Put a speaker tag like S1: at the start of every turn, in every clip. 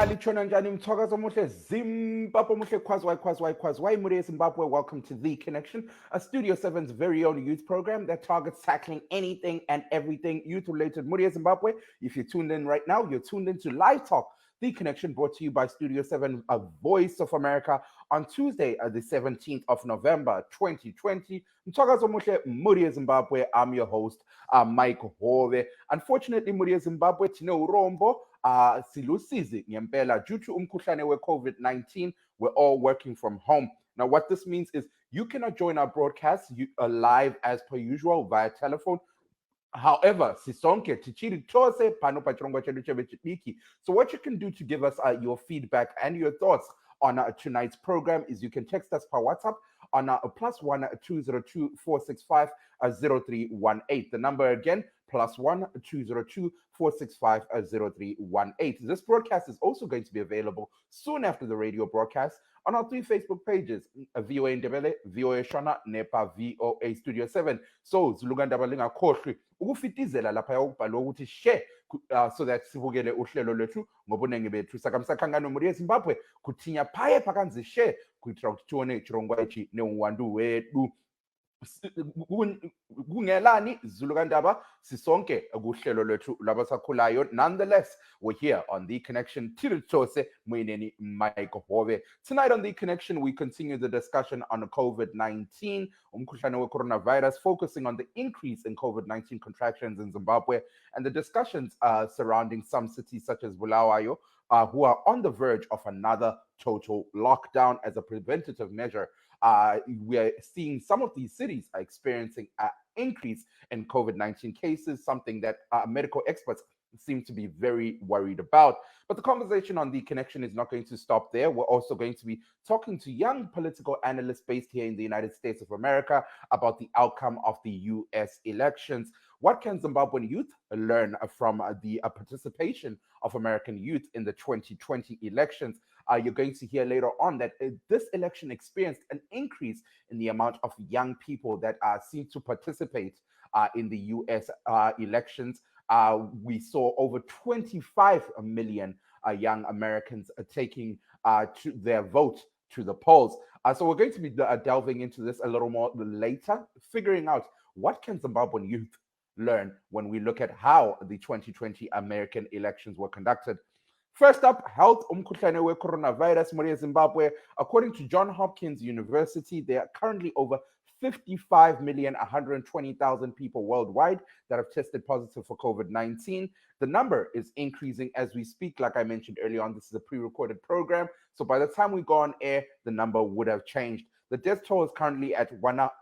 S1: Lichona njani mthokozo omuhle Zimbabwe muhle khwazwayi Muri Zimbabwe. Welcome to The Connection, a Studio 7's very own youth program that targets tackling anything and everything youth related. Muri Zimbabwe, if you're tuned in right now, you're tuned into LiveTalk The Connection, brought to you by Studio 7, a voice of America, on Tuesday, the 17th of November, 2020. Mthokozo muhle Muri Zimbabwe. I'm your host, Mike Hove. Unfortunately, Muri Zimbabwe tino urombo silusizi ngempela due to umkhuhlane we-COVID-19. We're all working from home. Now, what this means is you cannot join our broadcast live as per usual via telephone. However, sisonke tichiri tose pano pachirongo chedu chebechibiki. So what you can do to give us your feedback and your thoughts on tonight's program is you can text us per WhatsApp on +1 202 465 0318. The number again, +1 202 465 0318. This broadcast is also going to be available soon after the radio broadcast on our 3 Facebook pages, VOA Ndebele, VOA Shona, NEPA, VOA Studio 7. So, Zulugandaba lingakhohlwi ukufitizela lapha ukubhalwa ukuthi share so that sibukele uhlelo lwethu ngobunengi bethu. Sakamsakhangano Muri Zimbabwe kuthinya phaye phakanzi share kuitira ukuthi tione chirongwa ichi neuwandu wedu. Kungelani Zulugandaba sisonke kuhlelo lwethu labasakhulayo. Nonetheless, we're here on The Connection. Tirutose Mwineni Mike Hove. Tonight on The Connection, we continue the discussion on COVID-19, umkhuhlane we coronavirus, focusing on the increase in COVID-19 contractions in Zimbabwe and the discussions surrounding some cities such as Bulawayo, who are on the verge of another total lockdown as a preventative measure. We are seeing some of these cities are experiencing an increase in COVID-19 cases, something that medical experts seem to be very worried about. But the conversation on The Connection is not going to stop there. We're also going to be talking to young political analysts based here in the United States of America about the outcome of the US elections. What can Zimbabwean youth learn from the participation of American youth in the 2020 elections? You're going to hear later on that this election experienced an increase in the amount of young people that seem to participate in the US elections. We saw over 25 million young Americans taking their vote to the polls. So we're going to be delving into this a little more later, figuring out what can Zimbabwean youth learn when we look at how the 2020 American elections were conducted. First up, health umkhuhlane we coronavirus Muri Zimbabwe. According to Johns Hopkins University, there are currently over 55,120,000 people worldwide that have tested positive for COVID-19. The number is increasing as we speak. Like I mentioned earlier on, this is a pre-recorded program. So by the time we go on air, the number would have changed. The death toll is currently at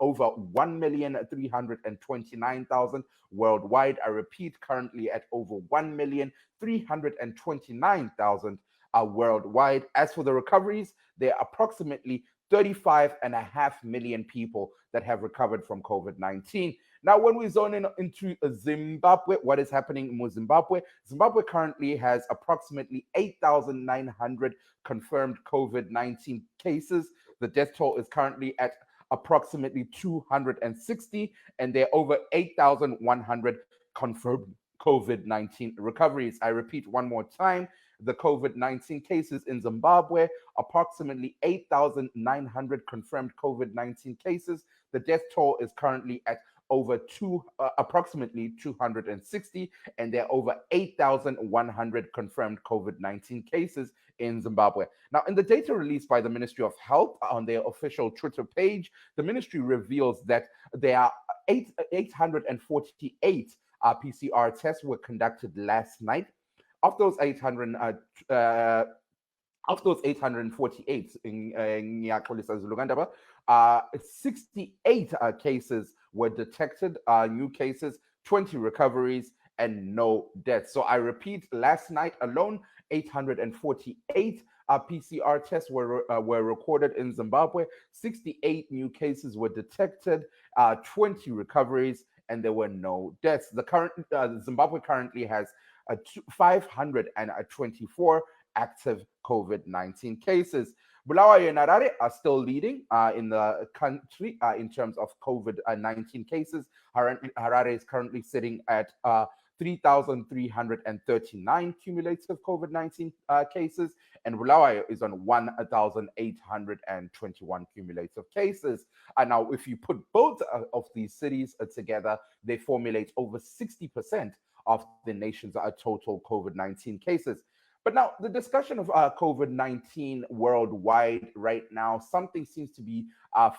S1: over 1,329,000 worldwide. I repeat, currently at over 1,329,000 worldwide. As for the recoveries, there are approximately 35.5 million people that have recovered from COVID-19. Now, when we zone in into Zimbabwe, what is happening in Zimbabwe? Zimbabwe currently has approximately 8,900 confirmed COVID-19 cases. The death toll is currently at approximately 260, and there are over 8,100 confirmed COVID-19 recoveries. I repeat one more time, the COVID-19 cases in Zimbabwe, approximately 8,900 confirmed COVID-19 cases. The death toll is currently at approximately 260, and there are over 8,100 confirmed COVID-19 cases in Zimbabwe. Now, in the data released by the Ministry of Health on their official Twitter page, the ministry reveals that there are 848 PCR tests were conducted last night. Of those 848 in 68 cases were detected, new cases, 20 recoveries, and no deaths. So I repeat, last night alone, 848 PCR tests were recorded in Zimbabwe. 68 new cases were detected, 20 recoveries, and there were no deaths. Zimbabwe currently has 524 active COVID-19 cases. Bulawayo and Harare are still leading in the country in terms of COVID-19 cases. Harare is currently sitting at 3,339 cumulative COVID-19 cases, and Bulawayo is on 1,821 cumulative cases. And now, if you put both of these cities together, they formulate over 60% of the nation's total COVID-19 cases. But now, the discussion of COVID-19 worldwide right now, something seems to be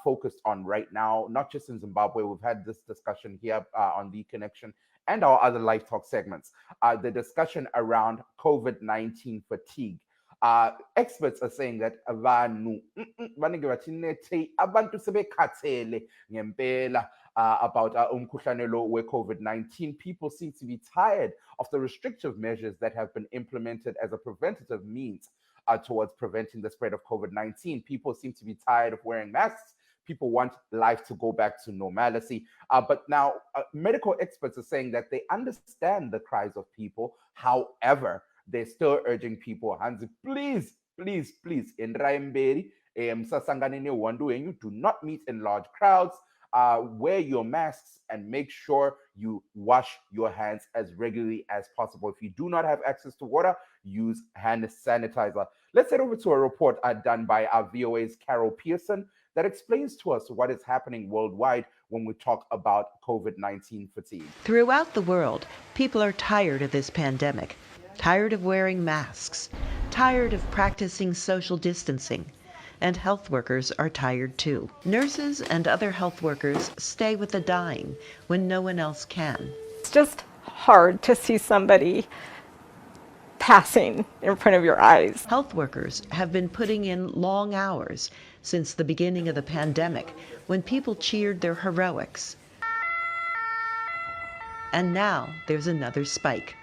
S1: focused on right now, not just in Zimbabwe. We've had this discussion here on The Connection and our other live talk segments. The discussion around COVID-19 fatigue. Experts are saying that abantu sebekhathele ngempela about umkhuhlane lo we-COVID-19. People seem to be tired of the restrictive measures that have been implemented as a preventative means towards preventing the spread of COVID-19. People seem to be tired of wearing masks. People want life to go back to normalcy. But now medical experts are saying that they understand the cries of people. However, they're still urging people, Hansi, please, please, please, in Raimberi, do not meet in large crowds. Wear your masks and make sure you wash your hands as regularly as possible. If you do not have access to water, use hand sanitizer. Let's head over to a report done by our VOA's Carol Pearson that explains to us what is happening worldwide when we talk about COVID-19 fatigue.
S2: Throughout the world, people are tired of this pandemic, tired of wearing masks, tired of practicing social distancing. And health workers are tired too. Nurses and other health workers stay with the dying when no one else can.
S3: It's just hard to see somebody passing in front of your eyes.
S2: Health workers have been putting in long hours since the beginning of the pandemic, when people cheered their heroics. And now there's another spike.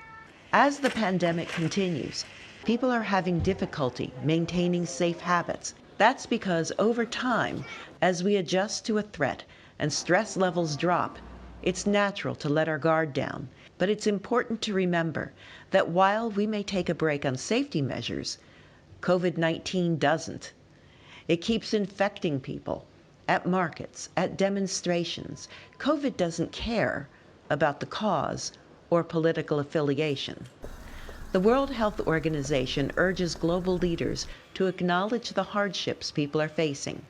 S2: As the pandemic continues, people are having difficulty maintaining safe habits. That's because over time, as we adjust to a threat and stress levels drop, it's natural to let our guard down. But it's important to remember that while we may take a break on safety measures, COVID-19 doesn't. It keeps infecting people at markets, at demonstrations. COVID doesn't care about the cause or political affiliation. The World Health Organization urges global leaders to acknowledge the hardships people are facing.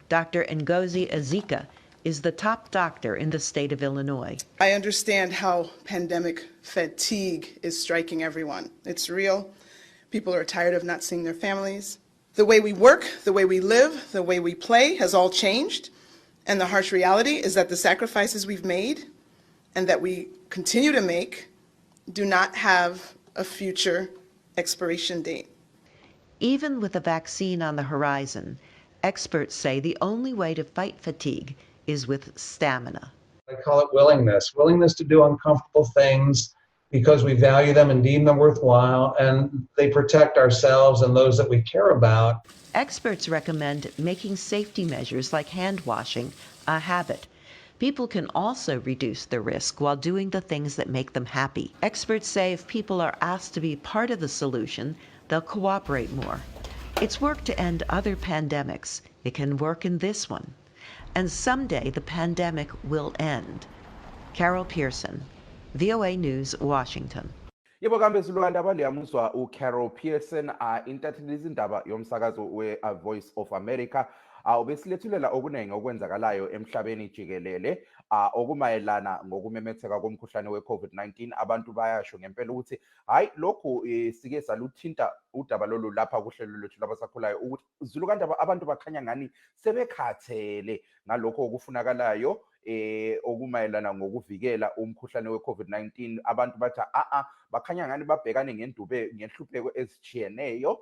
S2: Dr. Ngozi Ezika is the top doctor in the state of Illinois.
S4: I understand how pandemic fatigue is striking everyone. It's real. People are tired of not seeing their families. The way we work, the way we live, the way we play has all changed. And the harsh reality is that the sacrifices we've made and that we continue to make do not have a future expiration date.
S2: Even with a vaccine on the horizon, experts say the only way to fight fatigue is with stamina.
S5: I call it willingness to do uncomfortable things because we value them and deem them worthwhile, and they protect ourselves and those that we care about.
S2: Experts recommend making safety measures like hand washing a habit. People can also reduce the risk while doing the things that make them happy. Experts say if people are asked to be part of the solution, they'll cooperate more. It's worked to end other pandemics. It can work in this one. And someday the pandemic will end. Carol Pearson, VOA News, Washington.
S1: Yebo kambe zilukandaba liyamuzwa uCarol Pearson intatheli izindaba yomsakazo we-Voice of America ubesilethulela okuningi okwenzakalayo emhlabeni jikelele okumayelana ngokumemetheka komkhuhlane we-COVID-19. Abantu bayasho ngempela ukuthi hayi lokhu sike saluthinta udaba lolu lapha kuhlelo lwethu labasakhulayo ukuthi zilukandaba abantu bakhanya ngani sebekhathele ngalokho okufunakalayo okumayelana ngokuvikela umkhuhlane we-COVID-19. Abantu bathi bakhanya ngani babhekane ngenhlupheko ezitshiyeneyo.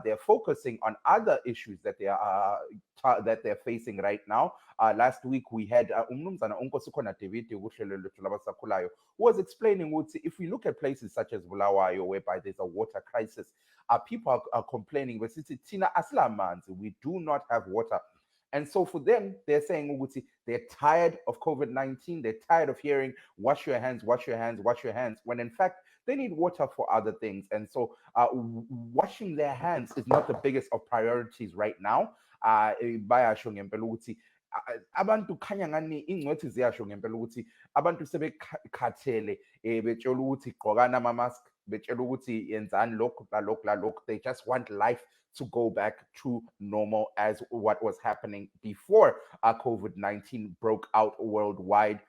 S1: They're focusing on other issues that they're facing right now. Last week we had umnumzana uNkosikhona David kuhlelo lwethu labasakhulayo who was explaining ukuthi if we look at places such as Bulawayo whereby there's a water crisis, people are complaining, besithi thina asilamanzi, we do not have water. And so for them, they're saying ukuthi they're tired of COVID-19. They're tired of hearing, wash your hands, wash your hands, wash your hands, when in fact, they need water for other things. And so washing their hands is not the biggest of priorities right now. abantu khanya ngani ingcwethi ziyasho ngempela ukuthi abantu sebekhathele betshela ukuthi gqokana ama-mask, betshela ukuthi yenzani lokhu lalokhu. They just want life to go back to normal as what was happening before COVID-19 broke out worldwide.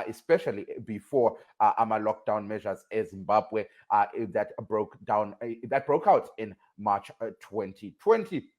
S1: Especially before lockdown measures in Zimbabwe that broke out in March 2020.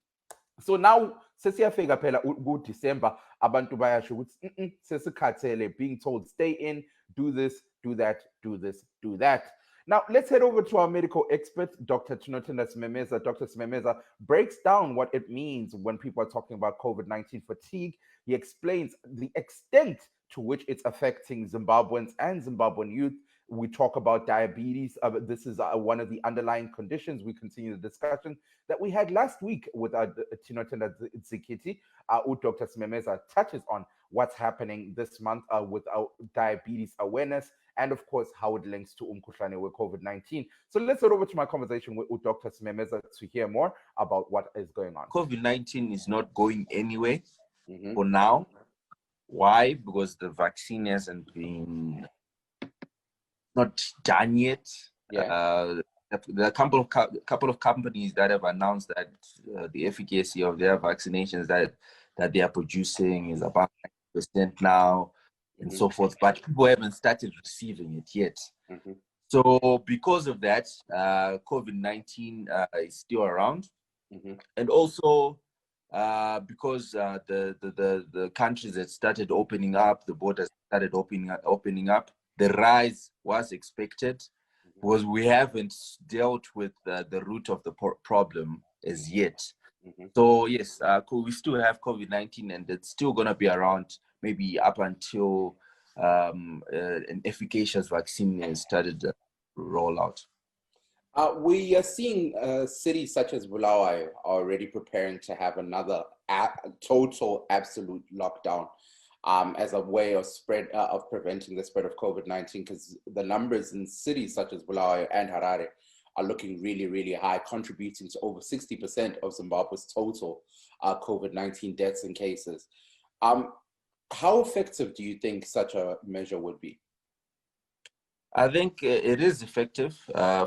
S1: So now sesiyafika phela ku-December, abantu bayasho ukuthi sesikhathele, being told stay in, do this, do that, do this, do that. Now, let's head over to our medical expert, Dr. Tinotenda Simemeza. Dr. Simemeza breaks down what it means when people are talking about COVID-19 fatigue. He explains the extent to which it's affecting Zimbabweans and Zimbabwean youth. We talk about diabetes. This is one of the underlying conditions. We continue the discussion that we had last week with Tinotenda Zikiti. Dr. Simemeza touches on what's happening this month with diabetes awareness, and of course, how it links to umkhuhlane with COVID-19. So let's head over to my conversation with Dr. Simemeza to hear more about what is going on.
S6: COVID-19 is not going anywhere for now. Why? Because the vaccine hasn't been not done yet.
S1: Yeah.
S6: There are a couple of companies that have announced that the efficacy of their vaccinations that they are producing is about 90% now, and so forth. But people haven't started receiving it yet. So because of that, COVID-19 is still around, and also because the countries that started opening up, the borders started opening up, the rise was expected, because we haven't dealt with the root of the problem as yet. So yes, we still have COVID-19, and it's still going to be around maybe up until an efficacious vaccine has started to roll out.
S1: We are seeing cities such as Bulawayo already preparing to have another total absolute lockdown as a way of preventing the spread of COVID-19, because the numbers in cities such as Bulawayo and Harare are looking really, really high, contributing to over 60% of Zimbabwe's total COVID-19 deaths and cases. How effective do you think such a measure would be?
S6: I think it is effective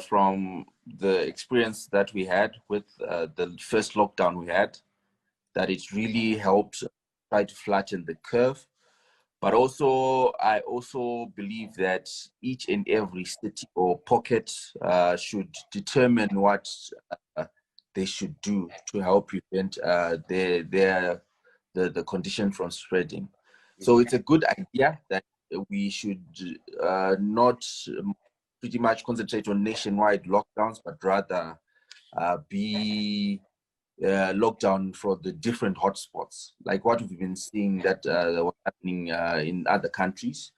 S6: from the experience that we had with the first lockdown we had, that it really helped try to flatten the curve. But also, I also believe that each and every city or pocket should determine what they should do to help prevent the condition from spreading. So it's a good idea that we should not pretty much concentrate on nationwide lockdowns, but rather be lockdown for the different hotspots, like what we've been seeing that was happening in other countries.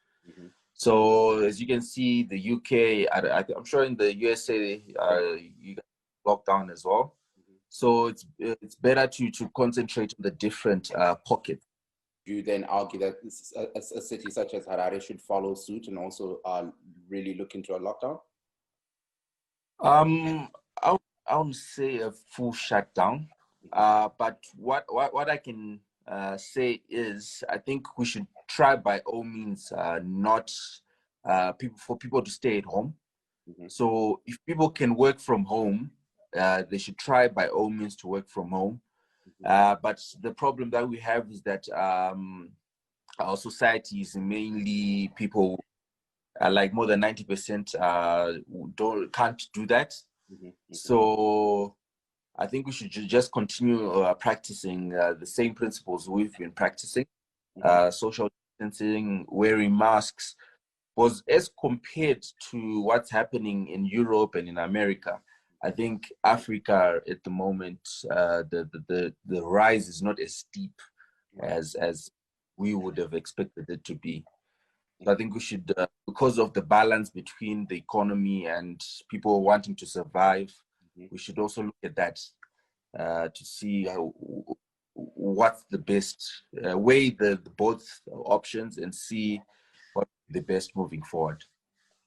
S6: So as you can see, the UK, I'm sure in the USA, you got lockdown as well. So it's better to concentrate on the different pockets.
S1: You then argue that a city such as Harare should follow suit and also really look into a lockdown?
S6: I wouldn't say a full shutdown, but what I can say is I think we should try by all means not for people to stay at home. So if people can work from home, they should try by all means to work from home. But the problem that we have is that our society is mainly people, like more than 90% can't do that. So I think we should just continue practicing the same principles we've been practicing, social distancing, wearing masks, was as compared to what's happening in Europe and in America. I think Africa at the moment, the rise is not as steep as we would have expected it to be. So I think we should, because of the balance between the economy and people wanting to survive, we should also look at that to see what's the best, weigh the both options and see what's the best moving forward.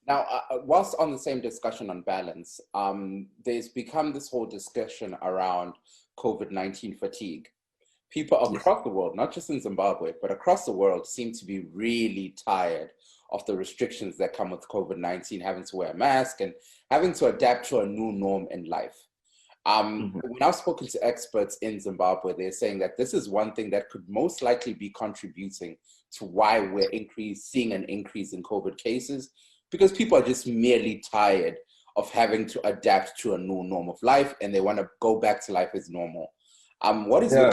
S1: Now, whilst on the same discussion on balance, there's become this whole discussion around COVID-19 fatigue. people across the world, not just in Zimbabwe, but across the world, seem to be really tired of the restrictions that come with COVID-19, having to wear a mask and having to adapt to a new norm in life. When I've spoken to experts in Zimbabwe, they're saying that this is one thing that could most likely be contributing to why we're seeing an increase in COVID cases, because people are just merely tired of having to adapt to a new norm of life, and they want to go back to life as normal. What is your...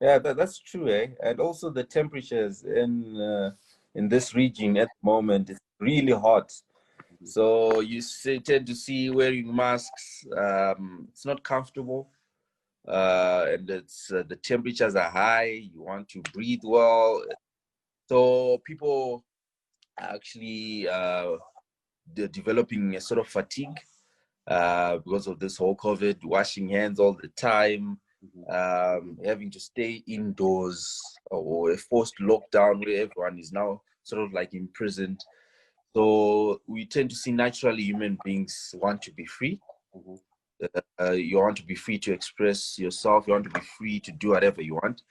S6: Yeah, that's true, eh? And also the temperatures in this region at the moment is really hot. So you tend to see wearing masks. It's not comfortable, and it's the temperatures are high. You want to breathe well, so people are actually developing a sort of fatigue because of this whole COVID, washing hands all the time, having to stay indoors, or a forced lockdown where everyone is now sort of like imprisoned. So we tend to see naturally human beings want to be free. You want to be free to express yourself. You want to be free to do whatever you want.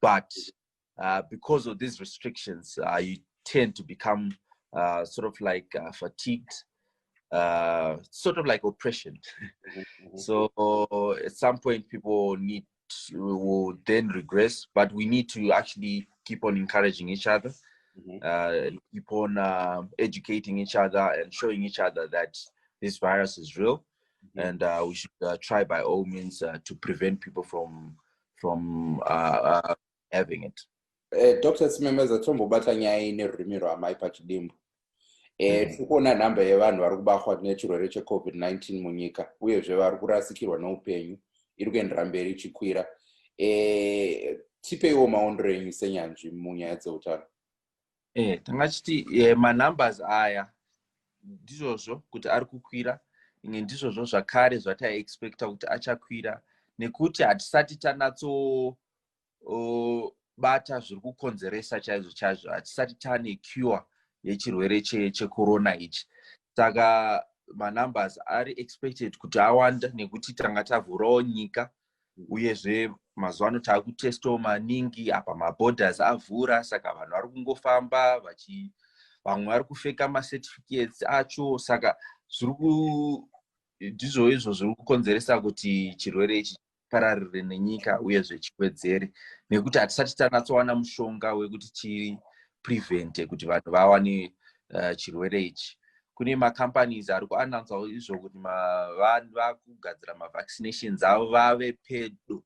S6: But because of these restrictions, you tend to become sort of like fatigued, sort of like oppression. So at some point, people will then regress, but we need to actually keep on encouraging each other. Keep on educating each other and showing each other that this virus is real, and we should try by all means to prevent people from having it.
S1: Dr. Simemeza tombobata nyaya nerurimi rwamai pachidimbu. Tikuona namba yevanhu vari kubatwa nechirwere cheCovid-19 munyika, uyezve vari kurasikirwa neupenyu iri kuendera mberi ichikwira. Tipeiwo maondero enyu senyanzvi munyaya dzeutano.
S6: Tangachiti manumbers aya ndizvozvo kuti ari kukwira, inge ndizvozvo zvakare zvataiexpecta kuti achakwira, nekuti hatisati tanatsobata zviri kukonzeresa chaizvo chaizvo. Hatisati tane cure yechirwere checorona ichi. Saka manumbers ari expected kuti awanda, nekuti tanga tavhurawo nyika, uyezve mazuva ano taakutestawo maningi, apa maborders avhura, saka vanhu vari kungofamba vamwe vari kupfeka macertificates acho. Saka ndizvo izvo zviri kukonzeresa kuti chirwere ichi chipararire nenyika uyezve chiwedzere, nekuti hatisati tanatsowana mushonga wekuti chiprevente kuti vanhu vawane chirwere ichi. Kune macompanies ari kuannouncewo izvo kuti vanhu vakugadzira mavaccinations avo vave pedo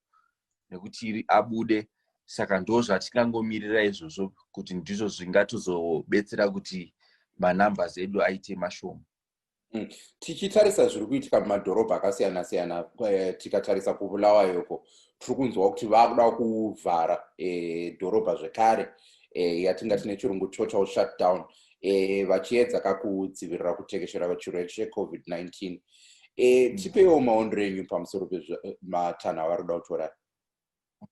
S6: nekuti abude. Saka ndo zvatingangomirira izvozvo kuti ndizvo zvingatozobetsera kuti manumbers edu aite mashoma.
S1: Tichitarisa zviri kuitika mumadhorobha akasiyana siyana, tikatarisa kuBulawayo tiri kunzwa kuti vakuda kuvhara dhorobha zvekare, yatingati nechirungu total shutdown, vachiedza kudzivirira kutekeshera kwechirwere cheCovid-19. Tipeiwo maondero enyu pamusoro pematanho avari kuda kutora.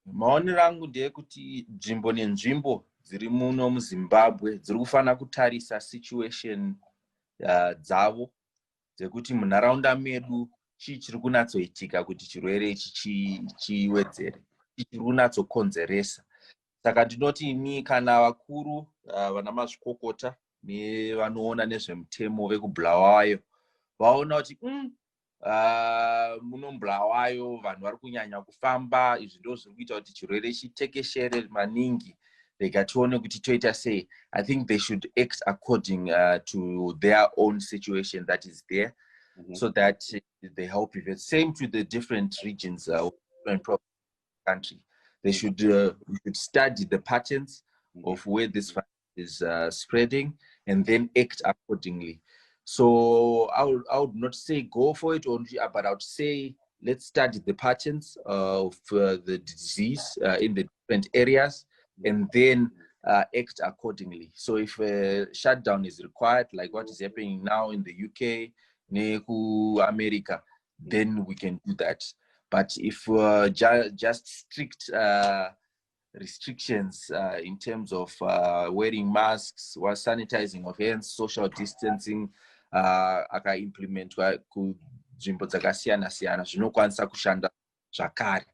S6: Maonero angu ndeyekuti nzvimbo nenzvimbo dziri muno muZimbabwe dziri kufanira kutarisa situation dzavo dzekuti munharaunda medu chii chiri kunatsoitika kuti chirwere ichi chiwedzere, chii chiri kunatsokonzeresa. Saka ndinoti ini kana vakuru vana mazvikokota nevanoona nezvemutemo vekuBulawayo vaona kuti muno muBulawayo vanhu vari kunyanya kufamba, izvi ndo zviri kuita kuti chirwere chitekeshere maningi, rega tione kuti toita sei. I think they should act according to their own situation that is there, so that they help people. Same to the different regions of the country. They should study the patterns of where this virus is spreading and then act accordingly. So I would not say go for it only, but I would say let's study the patterns of the disease in the different areas and then act accordingly. So if a shutdown is required, like what is happening now in the UK, America, then we can do that. But if just strict restrictions in terms of wearing masks, sanitizing of hands, social distancing, akaimplementwa kunzvimbo dzakasiyana siyana, zvinokwanisa kushanda zvakare.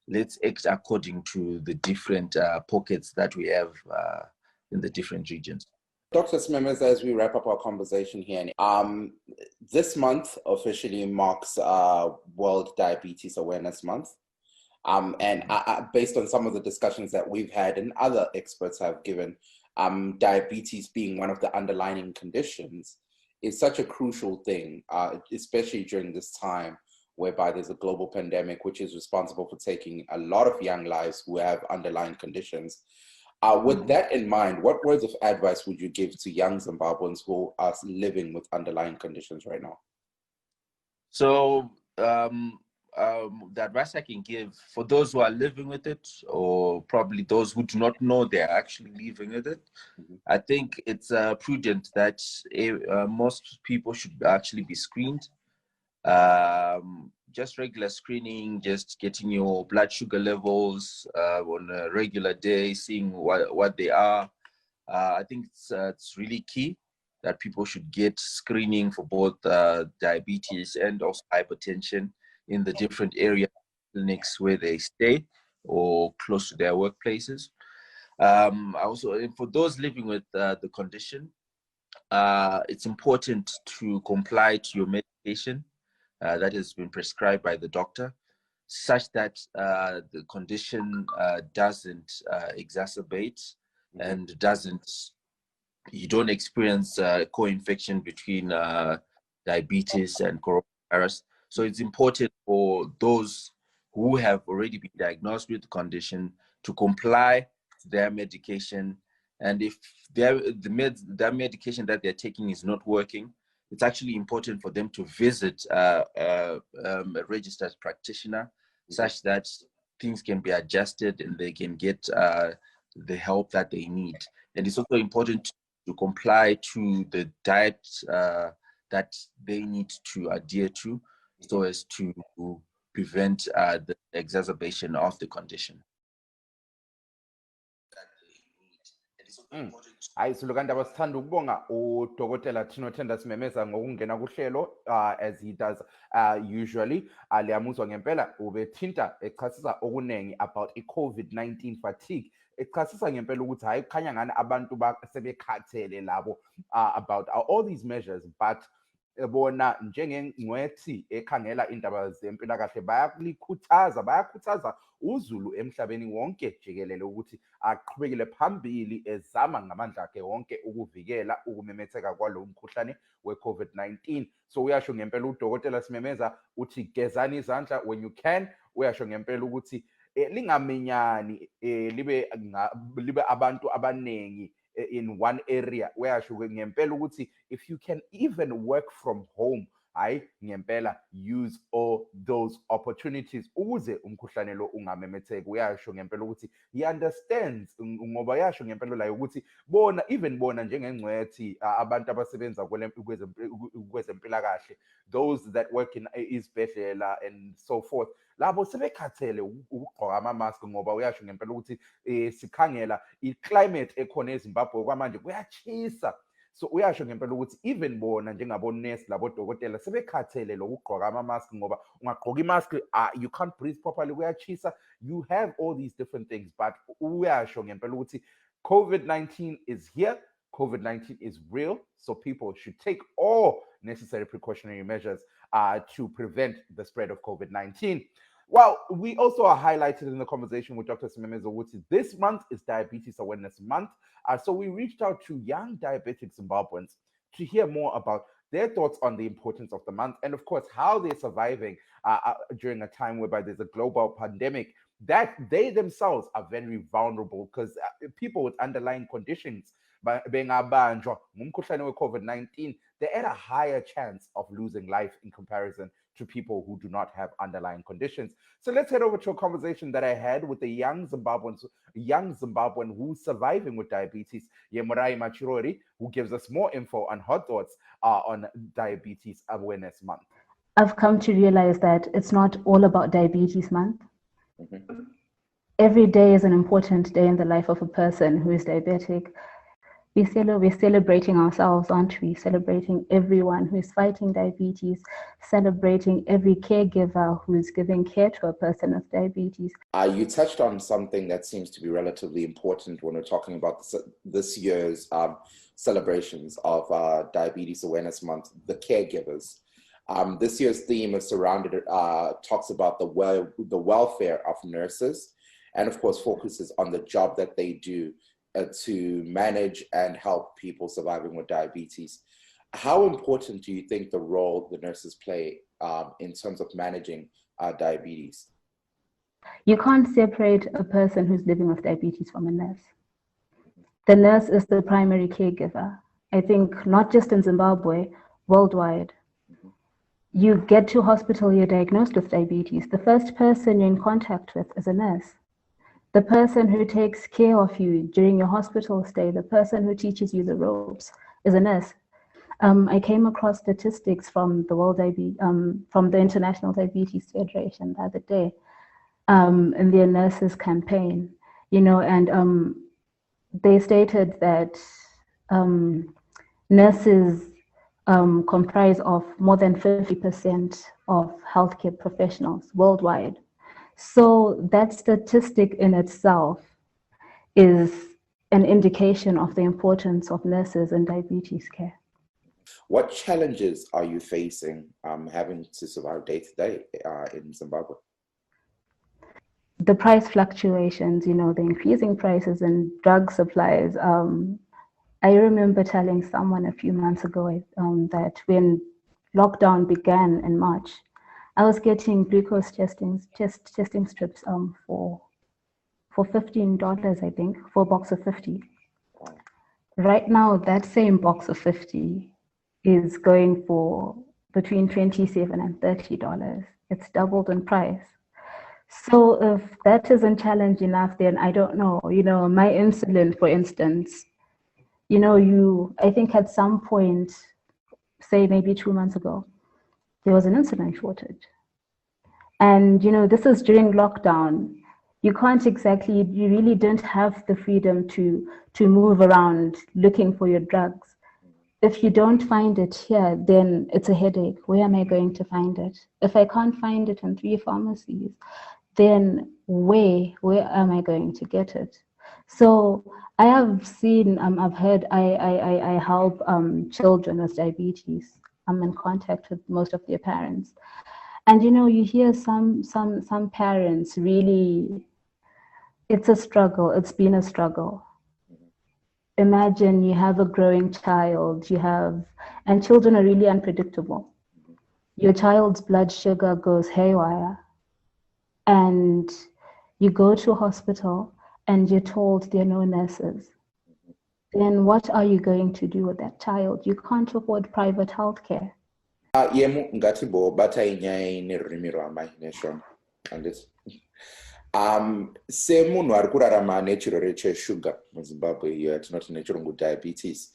S6: Let's act according to the different pockets that we have in the different regions.
S1: Dr. Smemeza, as we wrap up our conversation here, this month officially marks World Diabetes Awareness Month. And based on some of the discussions that we've had and other experts have given, diabetes being one of the underlying conditions is such a crucial thing, especially during this time whereby there's a global pandemic, which is responsible for taking a lot of young lives who have underlying conditions. With that in mind, what words of advice would you give to young Zimbabweans who are living with underlying conditions right now?
S6: So the advice I can give for those who are living with it, or probably those who do not know they're actually living with it, I think it's prudent that most people should actually be screened. Just regular screening, just getting your blood sugar levels on a regular day, seeing what they are. I think it's really key that people should get screening for both diabetes and also hypertension in the different area clinics where they stay or close to their workplaces. Also, for those living with the condition, it's important to comply to your medication that has been prescribed by the doctor, such that the condition doesn't exacerbate and you don't experience co-infection between diabetes and coronavirus. So it's important for those who have already been diagnosed with the condition to comply to their medication. And if their medication that they're taking is not working, it's actually important for them to visit a registered practitioner, such that things can be adjusted and they can get the help that they need. And it's also important to comply to the diet that they need to adhere to, so as to prevent the exacerbation of the condition.
S1: Hayi Sulukandaba, sithanda ukubonga uDokotela Thinothenda Simemeza ngokungena kuhlelo as he does usually. Liyamuzwa ngempela ubethinta echasisa okunengi about i-COVID-19 fatigue, echasisa ngempela ukuthi hayi kukhanya ngani abantu sebekhathele labo about all these measures, but bona njengengcwethi ekhangela indaba zempilakahle bayakhuthaza uZulu emhlabeni wonke jikelele ukuthi aqhubekele phambili ezama ngamandla akhe wonke ukuvikela ukumemetheka kwalo mkhuhlane we-COVID-19. So uyasho ngempela uDokotela Simemeza uthi gezani izandla when you can. Uyasho ngempela ukuthi lingaminyani libe abantu abanengi in one area. Uyasho ngempela ukuthi if you can even work from home, hayi ngempela use all those opportunities ukuze umkhuhlane lo ungamemetheki. Uyasho ngempela ukuthi he understands, ngoba yasho ngempela la ukuthi even bona njengengcwethi abantu abasebenza kwezempilakahle, those that work in izibhedlela and so forth, labo sebekhathele ukugqoka ama-mask, ngoba uyasho ngempela ukuthi sikhangela i-climate ekhona eZimbabwe kwamanje kuyachisa. So uyasho ngempela ukuthi even bona njengabonesi labodokotela sebekhathele lokugqoka ama-mask, ngoba ungagqoka i-mask you can't breathe properly, kuyachisa. You have all these different things, but uyasho ngempela ukuthi COVID-19 is here. COVID-19 is real, so people should take all necessary precautionary measures to prevent the spread of COVID-19. Well, we also are highlighted in the conversation with Dr. Simemeza Wuti. This month is Diabetes Awareness Month. So we reached out to young diabetic Zimbabweans to hear more about their thoughts on the importance of the month and, of course, how they're surviving during a time whereby there's a global pandemic, that they themselves are very vulnerable because people with underlying conditions, bengabanjwa ngumkhuhlane we-COVID-19, they're at a higher chance of losing life in comparison to people who do not have underlying conditions. So let's head over to a conversation that I had with a young Zimbabwean who's surviving with diabetes, Yemurai Machirori, who gives us more info on her thoughts on Diabetes Awareness Month.
S7: I've come to realize that it's not all about Diabetes Month. Every day is an important day in the life of a person who is diabetic. We're celebrating ourselves, aren't we? Celebrating everyone who's fighting diabetes, celebrating every caregiver who's giving care to a person with diabetes.
S1: You touched on something that seems to be relatively important when we're talking about this year's celebrations of Diabetes Awareness Month, the caregivers. This year's theme is talks about the welfare of nurses, and of course focuses on the job that they do to manage and help people surviving with diabetes. How important do you think the role the nurses play in terms of managing diabetes?
S7: You can't separate a person who's living with diabetes from a nurse. The nurse is the primary caregiver. I think not just in Zimbabwe, worldwide. You get to hospital, you're diagnosed with diabetes. The first person you're in contact with is a nurse. The person who takes care of you during your hospital stay, the person who teaches you the ropes is a nurse. I came across statistics from the International Diabetes Federation the other day in their nurses campaign, and they stated that nurses comprise of more than 50% of healthcare professionals worldwide. So that statistic in itself is an indication of the importance of nurses in diabetes care.
S1: What challenges are you facing having to survive day to day in Zimbabwe?
S7: The price fluctuations, the increasing prices and drug supplies. I remember telling someone a few months ago that when lockdown began in March, I was getting glucose testing strips for $15, I think, for a box of 50. Right now, that same box of 50 is going for between $27 and $30. It's doubled in price. So if that isn't challenge enough, then I don't know. My insulin, for instance, I think at some point, say maybe 2 months ago, there was an insulin shortage. And, this is during lockdown. You really don't have the freedom to move around looking for your drugs. If you don't find it here, then it's a headache. Where am I going to find it? If I can't find it in 3 pharmacies, then where am I going to get it? So I have seen, I've heard, I help children with diabetes. I'm in contact with most of their parents. And you hear some parents really, it's a struggle. It's been a struggle. Imagine you have a growing child, and children are really unpredictable. Your child's blood sugar goes haywire, and you go to a hospital and you're told there are no nurses. Then what are you going to do with that child? You can't afford private healthcare.
S1: Yemu ngati bo bata inyaya nerurimi rwamai neshona anditi semunhu ari kurarama nechirwere cheshuga muZimbabwe iyo yatinoti nechirungu diabetes,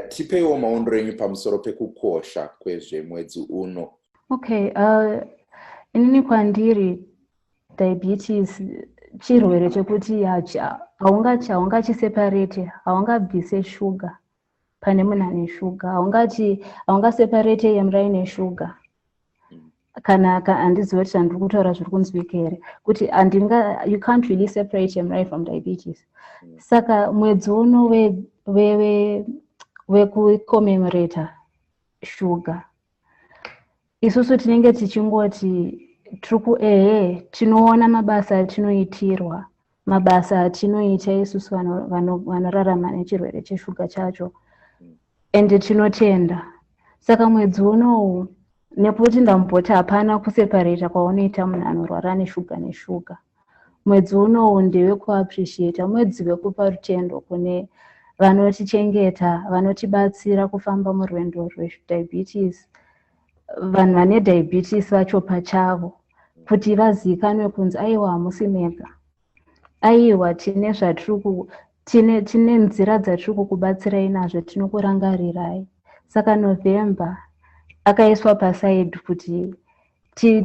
S1: tipeiwo maondero enyu pamusoro pekukosha kwezvemwedzi uno.
S7: Okay, inini kwandiri diabetes chirwere chekuti haungachiseparate, haungabvise shuga pane munhu ane shuga, haungaseparate yemura ine shuga. Kana handizivi kuti handiri kutaura zviri kunzwika here, kuti you can't really separate yemura from diabetes. Saka mwedzi uno wekucommemorata shuga, isusu tinenge tichingoti tinoona mabasa atinoitirwa, mabasa atinoita isusu vanorarama nechirwere cheshuga chacho, ende tinotenda. Saka mwedzi unowu, nekuti ndamboti hapana kuseparata kwaunoita munhu anorwara neshuga, mwedzi unowu ndewe kuappreciata, mwedzi wekupa rutendo kune vanotichengeta, vanotibatsira kufamba murwendo rwediabetes, vanhu vane diabetes vacho pachavo, kuti vazikanwe kunzi aiwa hamusi mega, aiwa tine nzira dzatiri kukubatsirai nazvo, tinokurangarirai. Saka November akaiswa pasaidi kuti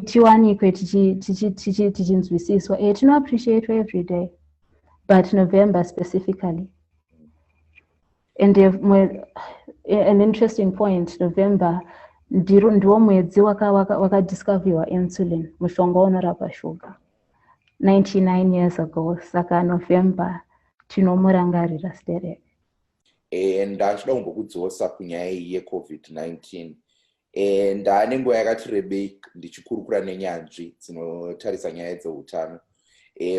S7: tiwanikwe tichinzwisiswa. Tino appreciate every day, but November specifically And an interesting point, November, ndiwo mwedzi wakadiscoverwa insulin, mushonga unorapa shuga, 99 years ago. Saka November tinomurangarira stereka.
S1: Ndachida kumbokudzosa kunyaya yeCovid-19. Ndane nguva yakati rebei ndichikurukura nenyanzvi dzinotarisa nyaya dzeutano.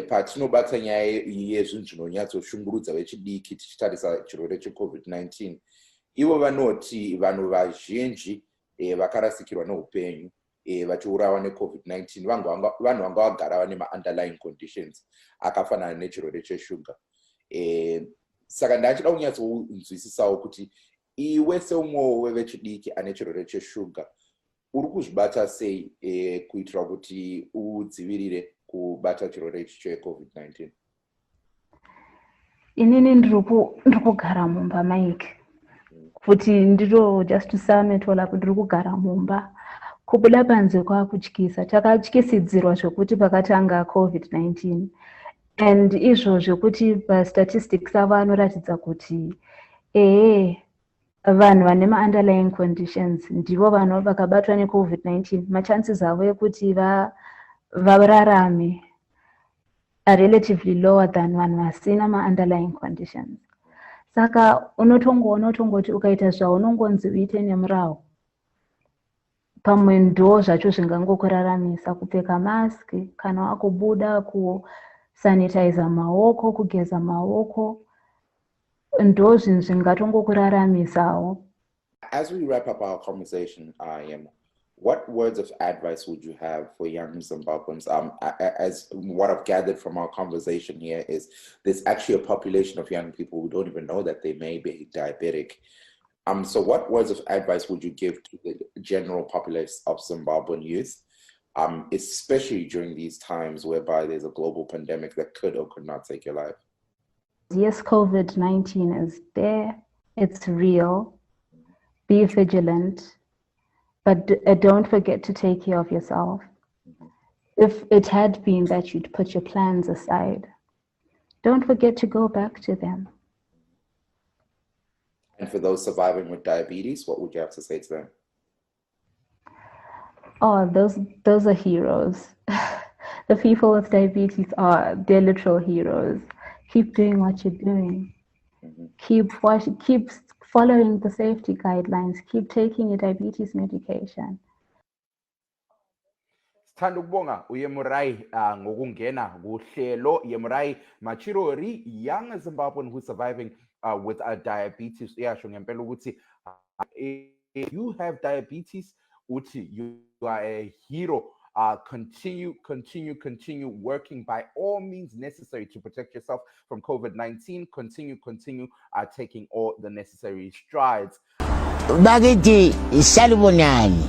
S1: Patinobata nyaya yezvinhu zvinonyatsoshungurudza vechidiki tichitarisa chirwere cheCovid-19, ivo vanoti vanhu vazhinji vakarasikirwa neupenyu vachiurawa neCovid-19 vanhu vanga vagara vane ma-underlying conditions akafanana nechirwere cheshuga. Saka ndachida kunyatsonzwisisawo kuti iwe seumwewo wevechidiki ane chirwere cheshuga uri kuzvibata sei kuitira kuti udzivirire kubata chirwere cheCovid-19?
S7: Inini ndiri kugara mumba, Mike, kuti ndiro just to sum it all up, ndiri kugara mumba. Kubuda panze kwakutyisa, takatyisidzirwa zvokuti pakatanga COVID-19, and izvozvo kuti pastatistics avo anoratidza kuti vanhu vane ma-underlying conditions ndivo vanhu vakabatwa neCovid-19, machances avo ekuti vararame are relatively lower than vanhu vasina ma-underlying conditions. Saka unotongoti ukaita zvaunongonzi uite nemurawo, pamwe ndo zvacho zvingangokuraramisa, kupfeka mask, kana wakubuda, kusanitize maoko, kugeza maoko, ndo zvinhu zvingatongokuraramisawo.
S1: As we wrap up our conversation, what words of advice would you have for young Zimbabweans? As what I've gathered from our conversation here is there's actually a population of young people who don't even know that they may be diabetic. So what words of advice would you give to the general populace of Zimbabwean youth, especially during these times whereby there's a global pandemic that could or could not take your life?
S7: Yes, COVID-19 is there. It's real. Be vigilant. But don't forget to take care of yourself. If it had been that you'd put your plans aside, don't forget to go back to them.
S1: And for those surviving with diabetes, what would you have to say to them?
S7: Oh, those are heroes. The people with diabetes they're literal heroes. Keep doing what you're doing. Keep following the safety guidelines. Keep taking your diabetes medication.
S1: Sithanda ukubonga uYemurai ngokungena kuhlelo. Yemurai Machirori, young Zimbabwean who's surviving with diabetes. Uyasho ngempela ukuthi if you have diabetes, uthi you are a hero. Continue working by all means necessary to protect yourself from COVID-19. Continue taking all the necessary strides.
S8: Bakithi isalubonani.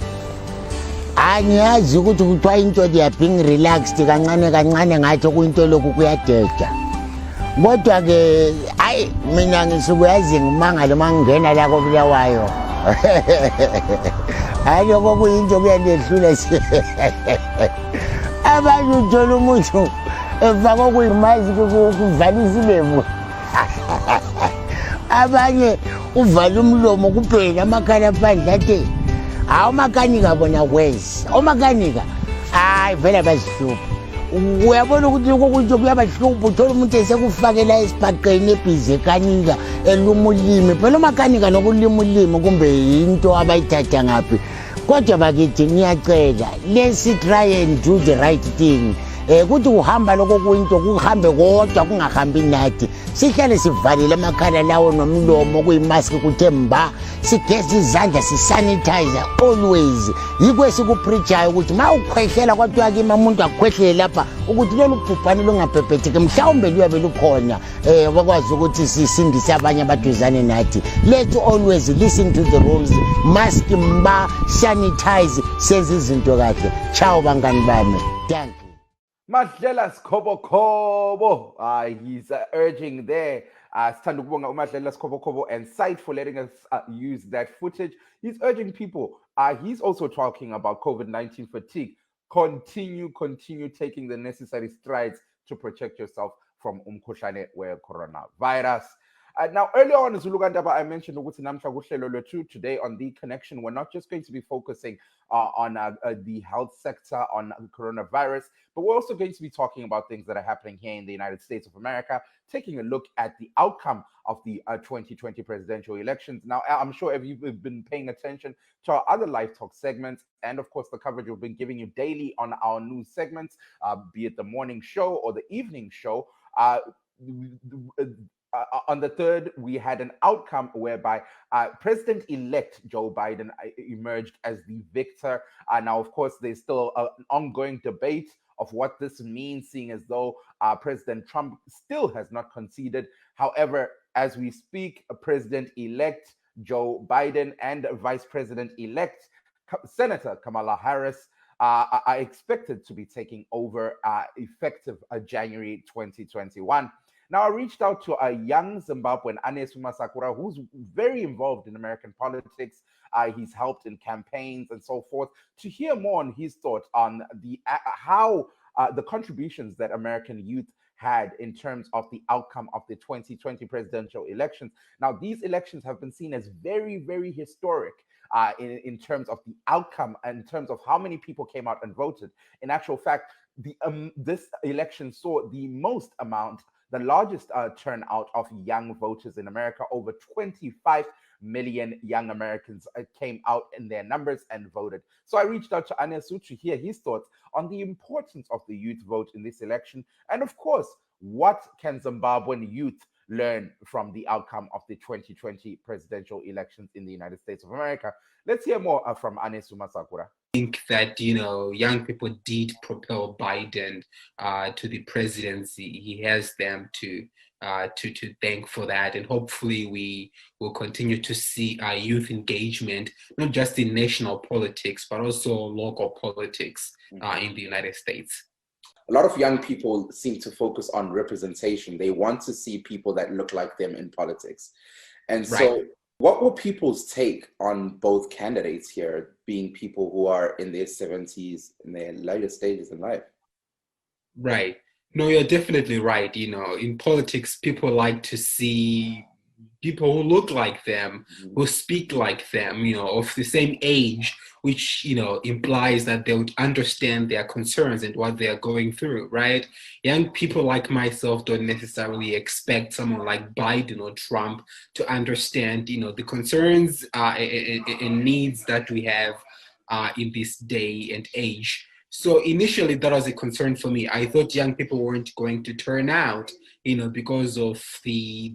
S8: Angiyazi ukuthi kuthiwa into they are being relaxed kancane ngathi kuyinto lokhu kuyadeja. Kodwa ke hayi mina ngisukuyazi ngimangale mangena la koBulawayo. Hayi kokuyinto kuyandehlula abantu uthola umuntu efaka okuyimazi kuvalisa ilembu. Abanye uvala umlomo kuphela amakhala phandle athi awumakanika bona kwezi. Omakanika hayi vele bazihlupha. Uyabona ukuthi kokuyinto kuyabahlupha, uthola umuntu esekufakela esibhaqeni ebhizi ekanika eluma ulimi. Phela omakanika nokulima ulimi kumbe into abayithatha ngaphi. Kodwa bakithi ngiyacela, let's try and do the right thing. Kuthi uhamba lokho kuyinto kuhambe kodwa kungahambi nathi. Sihlale sivalile amakhala lawo nomlomo kuyimask kuthe mba. Sigeze izandla sisanitize always. Yikho esikupreachayo ukuthi mawukhwehlela kwathiwa kimi umuntu akhwehlele lapha ukuthi lolu bhubhane lungabhebhetheki mhlawumbe luyabe lukhona bakwazi ukuthi sisindise abanye abaduzane nathi. Let's always listen to the rules. Mask mba, sanitize, senze izinto kahle. Ciao bangani bami. Thank you.
S1: Madlela Skobo, he's urging there. Sithanda ukubonga uMadlela Skobo and Sight for letting us use that footage. He's urging people. He's also talking about COVID-19 fatigue. Continue taking the necessary strides to protect yourself from komkhuhlane coronavirus. Now, earlier on, Zulugandaba, I mentioned ukuthi Namuhla kuhlelo lwethu today on The Connection. We're not just going to be focusing on the health sector, on coronavirus, but we're also going to be talking about things that are happening here in the United States of America, taking a look at the outcome of the 2020 presidential elections. Now, I'm sure if you've been paying attention to our other Live Talk segments, and of course the coverage we've been giving you daily on our news segments, be it the morning show or the evening show, on the 3rd, we had an outcome whereby President-elect Joe Biden emerged as the victor. Now, of course, there's still an ongoing debate of what this means, seeing as though President Trump still has not conceded. However, as we speak, President-elect Joe Biden and Vice President-elect Senator Kamala Harris are expected to be taking over effective January 2021. Now, I reached out to a young Zimbabwean, Anesuma Sakura, who's very involved in American politics. He's helped in campaigns and so forth, to hear more on his thoughts on how the contributions that American youth had in terms of the outcome of the 2020 presidential elections. Now, these elections have been seen as very, very historic in terms of the outcome and in terms of how many people came out and voted. In actual fact, this election saw the largest turnout of young voters in America. Over 25 million young Americans came out in their numbers and voted. So I reached out to Anesu to hear his thoughts on the importance of the youth vote in this election. And of course, what can Zimbabwean youth learn from the outcome of the 2020 presidential elections in the United States of America? Let's hear more from Anesu Masakura.
S9: I think that, you know, young people did propel Biden to the presidency. He has them to thank for that, and hopefully we will continue to see youth engagement, not just in national politics but also local politics in the United States.
S1: A lot of young people seem to focus on representation. They want to see people that look like them in politics, and so. Right. What will people's take on both candidates here, being people who are in their 70s, in their later stages in life?
S9: Right. No, you're definitely right. You know, in politics, people like to see people who look like them, who speak like them, you know, of the same age, which, you know, implies that they would understand their concerns and what they're going through, right? Young people like myself don't necessarily expect someone like Biden or Trump to understand, you know, the concerns and needs that we have in this day and age. So initially, that was a concern for me. I thought young people weren't going to turn out, you know, because of the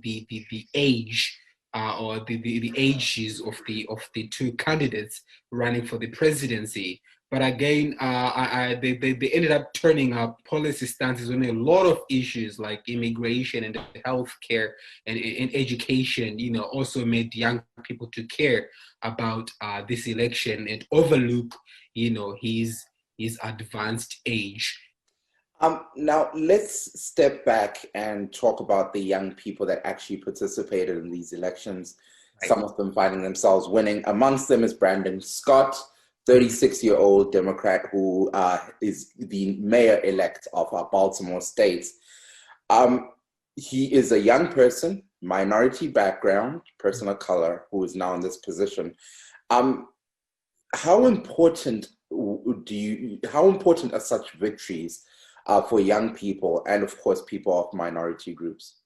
S9: age or the ages of the two candidates running for the presidency. But again, they ended up turning up policy stances on a lot of issues like immigration and healthcare and education. You know, also made young people to care about this election and overlook, you know, his advanced age.
S1: Now, let's step back and talk about the young people that actually participated in these elections, right. Some of them finding themselves winning. Amongst them is Brandon Scott, 36-year-old Democrat who is the mayor-elect of Baltimore State. He is a young person, minority background, person of color, who is now in this position. How important are such victories for young people and, of course, people of minority groups?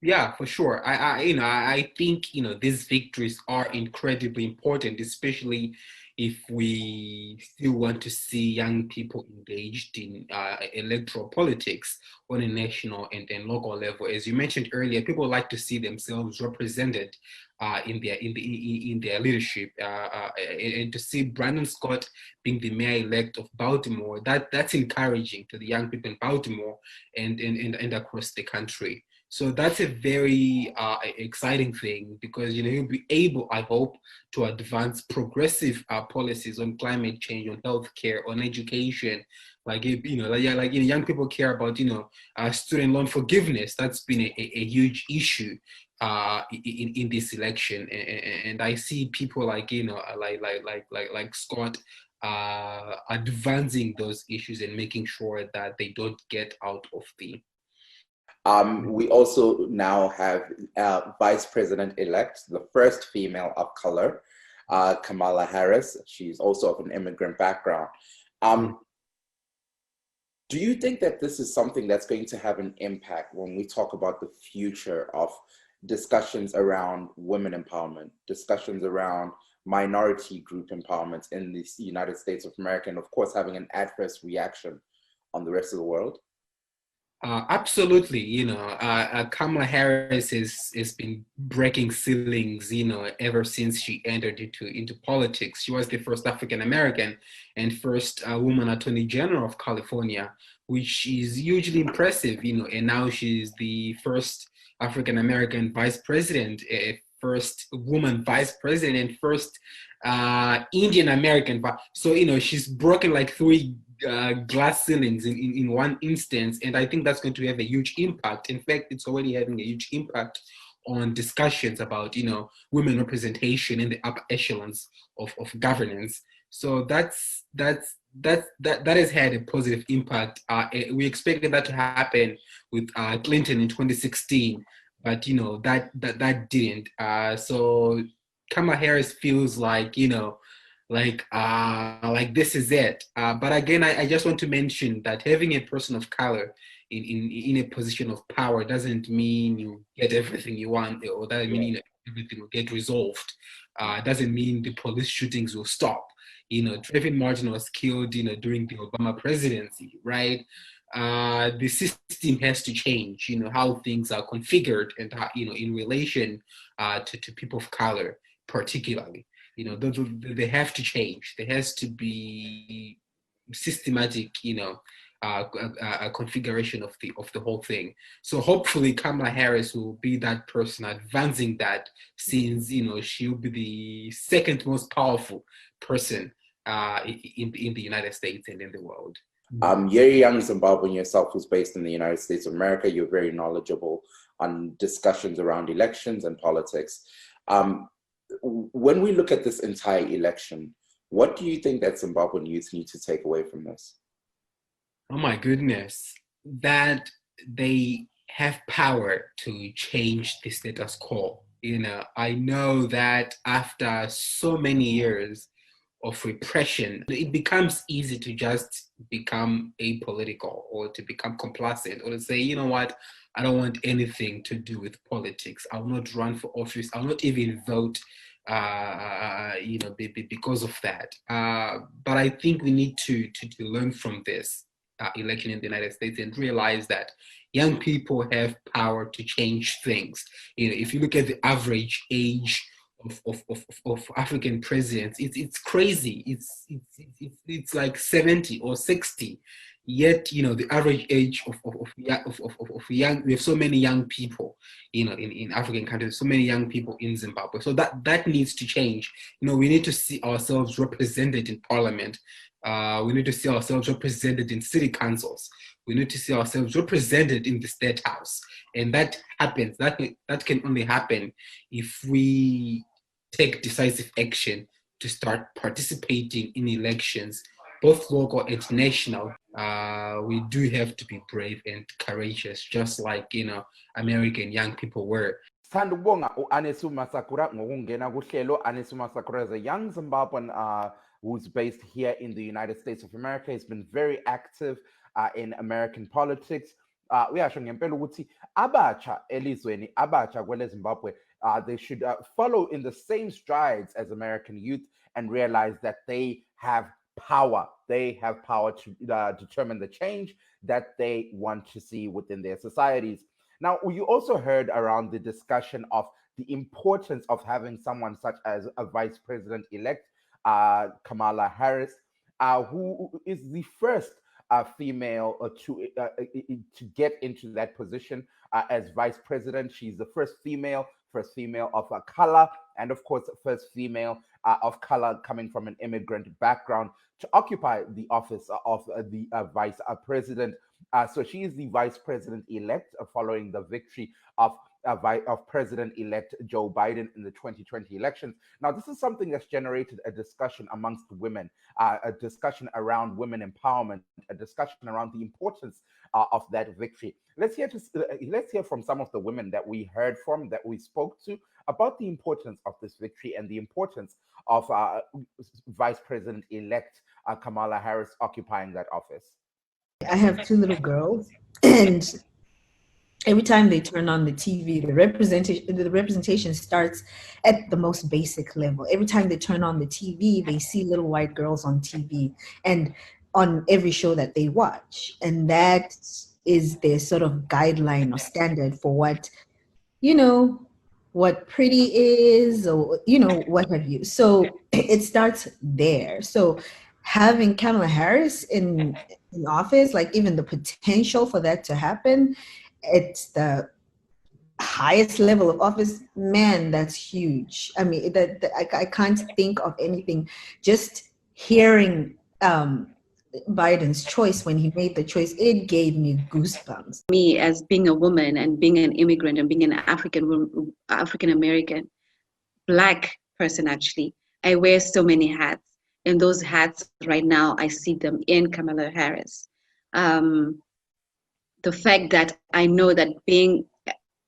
S9: Yeah, for sure. I think, you know, these victories are incredibly important, especially if we still want to see young people engaged in electoral politics on a national and local level. As you mentioned earlier, people like to see themselves represented in their leadership, and to see Brandon Scott being the mayor-elect of Baltimore, that's encouraging to the young people in Baltimore and across the country. So that's a very exciting thing, because, you know, he'll be able, I hope, to advance progressive policies on climate change, on healthcare, on education. Like, you know, young people care about, you know, student loan forgiveness. That's been a huge issue in this election, and I see people like, you know, like Scott advancing those issues and making sure that they don't get out of the
S1: We also now have Vice President-elect, the first female of color, Kamala Harris. She's also of an immigrant background. Do you think that this is something that's going to have an impact when we talk about the future of discussions around women empowerment, discussions around minority group empowerment in the United States of America, and of course having an adverse reaction on the rest of the world?
S9: Absolutely. Kamala Harris has been breaking ceilings, ever since she entered into politics. She was the first African American and first woman Attorney General of California, which is hugely impressive, and now she's the first African American vice president, first woman vice president, and first Indian American. So, she's broken like three glass ceilings in one instance, and I think that's going to have a huge impact. In fact, it's already having a huge impact on discussions about women representation in the upper echelons of governance. So that has had a positive impact. We expected that to happen with Clinton in 2016, but that didn't. So Kamala Harris feels like like this is it. But again, I just want to mention that having a person of color in a position of power doesn't mean you get everything you want, or that mean everything will get resolved. Doesn't mean the police shootings will stop. Trayvon Martin was killed, during the Obama presidency, right? The system has to change, how things are configured and how, in relation to people of color, particularly. They have to change. There has to be systematic, a configuration of the whole thing. So hopefully Kamala Harris will be that person advancing that, since she'll be the second most powerful person in the United States and in the world.
S1: You're a young Zimbabwean yourself who's based in the United States of America. You're very knowledgeable on discussions around elections and politics. When we look at this entire election, what do you think that Zimbabwean youth need to take away from this?
S9: Oh my goodness, that they have power to change the status quo. I know that after so many years of repression, it becomes easy to just become apolitical or to become complacent or to say, you know what, I don't want anything to do with politics. I'll not run for office. I'll not even vote, because of that. But I think we need to learn from this election in the United States and realize that young people have power to change things. If you look at the average age of African presidents, it's crazy. It's like 70 or 60. Yet, the average age of young, we have so many young people, in African countries, so many young people in Zimbabwe. So that needs to change. We need to see ourselves represented in parliament. We need to see ourselves represented in city councils. We need to see ourselves represented in the state house. And that happens, that can only happen if we take decisive action to start participating in elections, both local and national. We do have to be brave and courageous, just like American young people were.
S1: Sandubonga Anesu Masakura ngokungena kuhlelo. Anesu Masakura is a young Zimbabwean who's based here in the United States of America. He's been very active in American politics. Uyasho ngempela ukuthi abatsha elizweni, abatsha kwele Zimbabwe, they should follow in the same strides as American youth and realize that they have power. They have power to determine the change that they want to see within their societies. Now, you also heard around the discussion of the importance of having someone such as a vice president-elect, Kamala Harris, who is the first female to get into that position as vice president. She's the first female of color, and of course, first female of color coming from an immigrant background to occupy the office of the vice president. So she is the vice president-elect following the victory of of President-elect Joe Biden in the 2020 elections. Now, this is something that's generated a discussion amongst women, a discussion around women empowerment, a discussion around the importance of that victory. Let's hear from some of the women that we heard from, that we spoke to, about the importance of this victory and the importance of Vice President-elect Kamala Harris occupying that office.
S10: I have two little girls, and every time they turn on the TV, the representation starts at the most basic level. Every time they turn on the TV, they see little white girls on TV and on every show that they watch. And that is their sort of guideline or standard for what, what pretty is, or, what have you. So it starts there. So having Kamala Harris in office, like even the potential for that to happen, it's the highest level of office, man, that's huge. I mean, I can't think of anything. Just hearing Biden's choice, when he made the choice, it gave me goosebumps.
S11: Me, as being a woman and being an immigrant and being an African American, Black person, actually, I wear so many hats. And those hats right now, I see them in Kamala Harris. The fact that I know that being,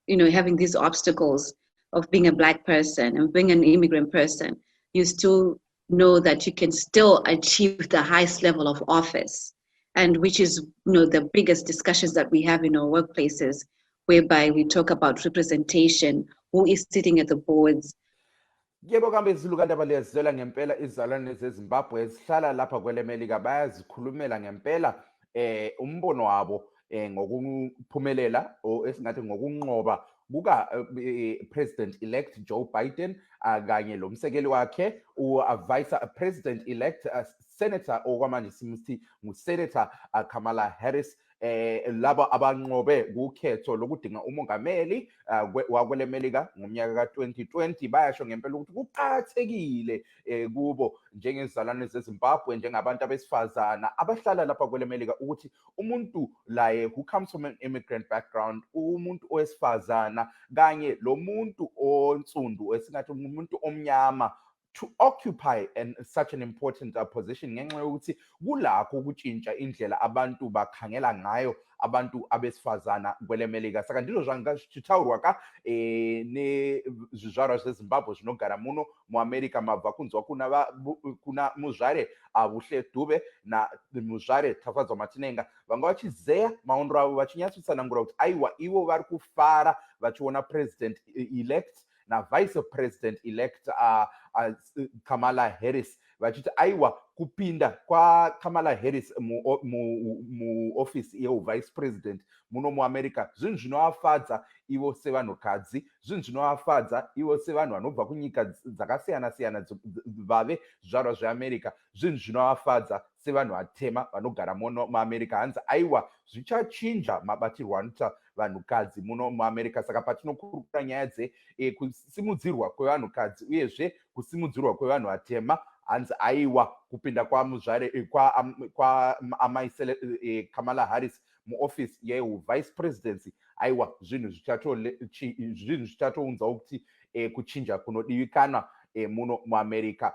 S11: having these obstacles of being a Black person and being an immigrant person, you still know that you can still achieve the highest level of office, and which is, the biggest discussions that we have in our workplaces, whereby we talk about representation, who is sitting at the boards.
S1: Yebo kambe Zulu kanti abaliyazela ngempela izalwane zeZimbabwe ezihlala lapha kweleMelika bayazikhulumela ngempela umbono wabo ngokuphumelela esingathi ngokunqoba kuka President-elect Joe Biden kanye lomsekeli wakhe Vice President-elect Senator okwamanje simuthi nguSenator Kamala Harris, laba abanqobe kukhetho lokudinga umongameli wakweleMelika ngomnyaka ka-2020 bayasho ngempela ukuthi kuqakathekile kubo njengezizalwane zeZimbabwe, njengabantu abesifazana abahlala lapha kweleMelika, ukuthi umuntu laye who comes from an immigrant background, umuntu owesifazana kanye lo muntu onsundu esingathi umuntu omnyama, to occupy such an important position ngenxa yokuthi kulakho ukutshintsha indlela abantu bakhangela ngayo abantu abesifazana kweleMelika. Saka ndilo zvanga zvitaurwa ka nezvizvarwa zveZimbabwe zvinogara muno muAmerica mabva kunzwa kuna muzvare Buhle Dube namuzvare Tafadzwa Matinenga vanga vachizeya maondro avo vachinyatsotsanangura kuti aiwa ivo vari kufara vachiona president-elect na vice president-elect Kamala Harris vachiti aiwa kupinda kwa Kamala Harris mu office vice president muno muAmerica zvinhu zvinovafadza ivo sevanhukadzi, zvinhu zvinovafadza ivo sevanhu vanobva kunyika dzakasiyana siyana vave zvizvarwa zveAmerica, zvinhu zvinovafadza sevanhu vatema vanogara muno muAmerica. Hanzi aiwa zvichachinja mabatirwo anoita vanhukadzi muno muAmerica. Saka patinokurukura nyaya dzekusimudzirwa kwevanhukadzi uyezve kusimudzirwa kwevanhu vatema, hanzi aiwa kupinda kwamuzvare kwaamai Kamala Harris muoffice yevice presidency, aiwa zvinhu zvichatounzawo kuti kuchinja kunodiwikanwa muno muAmerica.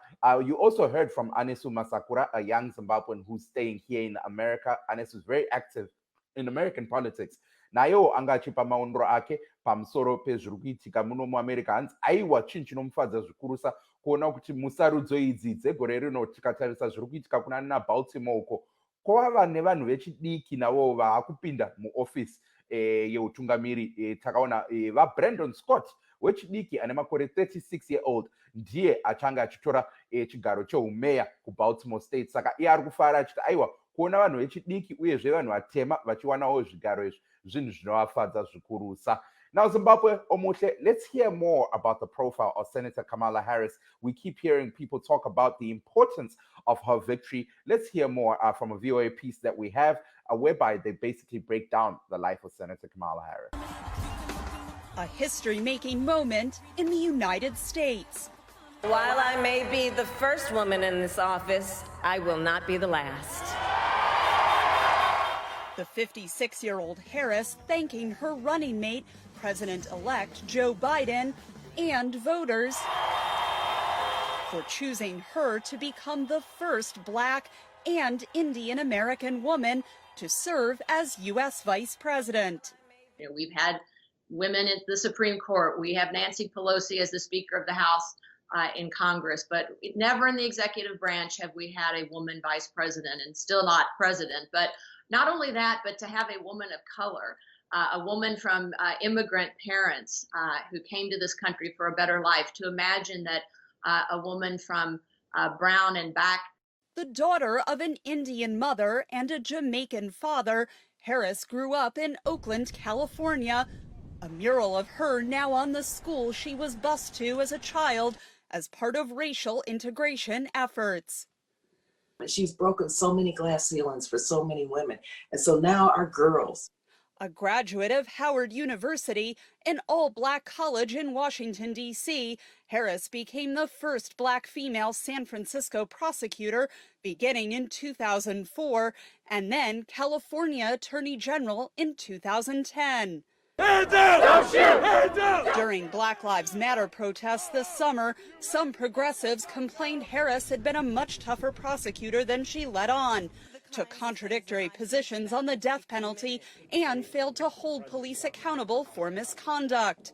S1: You also heard from Anesu Masakura, a young Zimbabwean who's staying here in America. Anesu is very active in American politics. Nayo angachipa maondro ake pamusoro pezviri kuitika muno muAmerica. Hanzi aiwa chinhu chinomufadza zvikurusa kuona kuti musarudzo idzi dzegore rino tikatarisa zviri kuitika kuna naBaltimore uko kwava nevanhu vechidiki navo vaakupinda muoffice yeutungamiri. Takaona vaBrandon Scott wechidiki ane makore 36-year-old ndiye achanga achitora chigaro cheumeya kuBaltimore State. Saka iye ari kufara achiti aiwa kuona vanhu vechidiki uyezve vanhu vatema vachiwanawo zvigaro izvi zvinhu zvinovafadza zvikurusa. Now, Zimbabwe, Omuhle, let's hear more about the profile of Senator Kamala Harris. We keep hearing people talk about the importance of her victory. Let's hear more from a VOA piece that we have, whereby they basically break down the life of Senator Kamala Harris.
S12: A history-making moment in the United States.
S13: While I may be the first woman in this office, I will not be the last.
S12: The 56-year-old Harris thanking her running mate President-elect Joe Biden, and voters for choosing her to become the first Black and Indian American woman to serve as U.S. Vice President.
S14: We've had women at the Supreme Court. We have Nancy Pelosi as the Speaker of the House in Congress, but never in the executive branch have we had a woman vice president, and still not president. But not only that, but to have a woman of color, a woman from immigrant parents who came to this country for a better life, to imagine that a woman from brown and back.
S12: The daughter of an Indian mother and a Jamaican father, Harris grew up in Oakland, California. A mural of her now on the school she was bused to as a child as part of racial integration efforts.
S15: She's broken so many glass ceilings for so many women. And so now our girls.
S12: A graduate of Howard University, an all-Black college in Washington, D.C., Harris became the first Black female San Francisco prosecutor beginning in 2004, and then California Attorney General in 2010.
S16: Hands up! Don't shoot! Hands up!
S12: During Black Lives Matter protests this summer, some progressives complained Harris had been a much tougher prosecutor than she let on, took contradictory positions on the death penalty, and failed to hold police accountable for misconduct.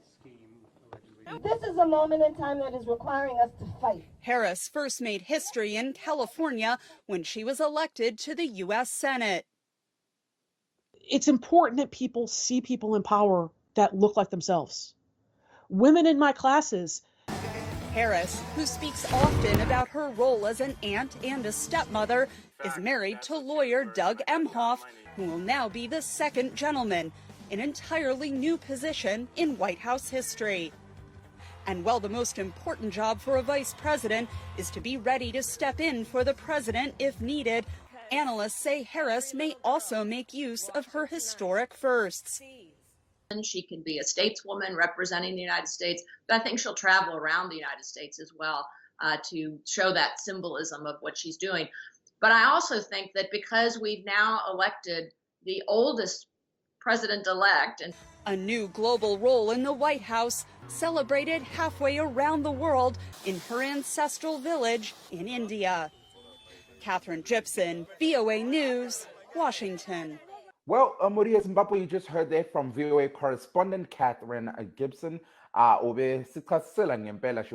S17: This is a moment in time that is requiring us to fight.
S12: Harris first made history in California when she was elected to the U.S. Senate.
S18: It's important that people see people in power that look like themselves. Women in my classes.
S12: Harris, who speaks often about her role as an aunt and a stepmother, is married to lawyer Doug Emhoff, who will now be the second gentleman, an entirely new position in White House history. And while the most important job for a vice president is to be ready to step in for the president if needed, analysts say Harris may also make use of her historic firsts.
S14: She can be a stateswoman representing the United States, but I think she'll travel around the United States as well to show that symbolism of what she's doing. But I also think that because we've now elected the oldest president-elect, and
S12: a new global role in the White House, celebrated halfway around the world in her ancestral village in India. Catherine Gibson, VOA News, Washington.
S1: Well, Maria Zimbabwe, you just heard there from VOA correspondent Catherine Gibson. She